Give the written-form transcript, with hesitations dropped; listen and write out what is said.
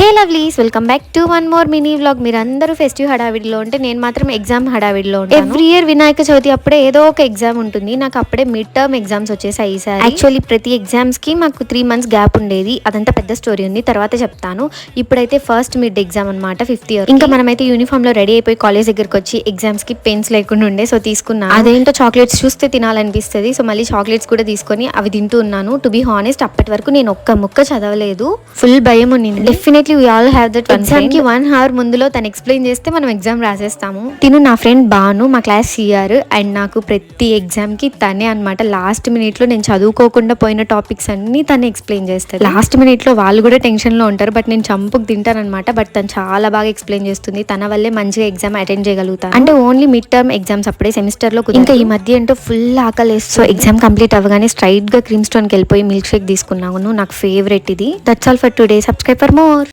Hey lovelies, welcome back to one more mini vlog. మీరు అందరూ festive హడావిడిలో ఉంటే నేను మాత్రం ఎగ్జామ్ హడావిడిలో ఉంటాను. ఎవ్రీ ఇయర్ వినాయక చవితి అప్పుడే ఏదో ఒక ఎగ్జామ్ ఉంటుంది. నాకు అప్పుడే మిడ్ టర్మ్ ఎగ్జామ్స్ వచ్చేసాయి ఈసారి. యాక్చువల్లీ ప్రతి ఎగ్జామ్స్ కి మాకు 3 months గ్యాప్ ఉండేది. అదంతా పెద్ద స్టోరీ ఉంది, తర్వాత చెప్తాను. ఇప్పుడైతే ఫస్ట్ మిడ్ ఎగ్జామ్ అనమాట, 5th year. ఇంకా మనమైతే యూనిఫామ్ లో రెడీ అయిపోయి కాలేజ్ దగ్గరకు వచ్చి ఎగ్జామ్స్ కి పెన్స్ లేకుండా ఉండే, సో తీసుకున్నాను. అదేంటో చాక్లెట్స్ చూస్తే తినాలనిపిస్తుంది, సో మళ్ళీ చాక్లెట్స్ కూడా తీసుకొని అవి తింటూ ఉన్నాను. టు బి హానెస్ట్, అప్పటి వరకు నేను ఒక్క ముక్క చదవలేదు, ఫుల్ భయం ఉన్నింది. Definitely we all have that one friend. Exam కి 1 hour ముందులో తను ఎక్స్ప్లెయిన్ చేస్తే మనం ఎగ్జామ్ రాసేస్తాము. తిను నా ఫ్రెండ్ బాను, మా క్లాస్ సిఆర్. అండ్ నాకు ప్రతి ఎగ్జామ్ కి తనే అనమాట. లాస్ట్ మినిట్ లో నేను చదువుకోకుండా పోయిన టాపిక్స్ అన్ని తనే ఎక్స్ప్లెయిన్ చేస్తారు. లాస్ట్ మినిట్ లో వాళ్ళు కూడా టెన్షన్ లో ఉంటారు, బట్ నేను చంపుకు తింటాను అనమాట. బట్ తను చాలా బాగా ఎక్స్ప్లెయిన్ చేస్తుంది. తన వల్లే మంచిగా ఎగ్జామ్ అటెండ్ చేయగలుగుతాను. అంటే ఓన్లీ మిడ్ టర్మ్ ఎగ్జామ్స్ అప్పుడే, సెమిస్టర్ లో ఇంకా ఈ మధ్య ఏంటో ఫుల్ ఆకలేస్తుంది. సో ఎగ్జామ్ కంప్లీట్ అవ్వగానే స్ట్రైట్ గా క్రీమ్ స్టోన్ కి వెళ్ళిపోయి మిల్క్ షేక్ తీసుకున్నాను. నాకు ఫేవరెట్ ఇది. That's all for today. Subscribe for more.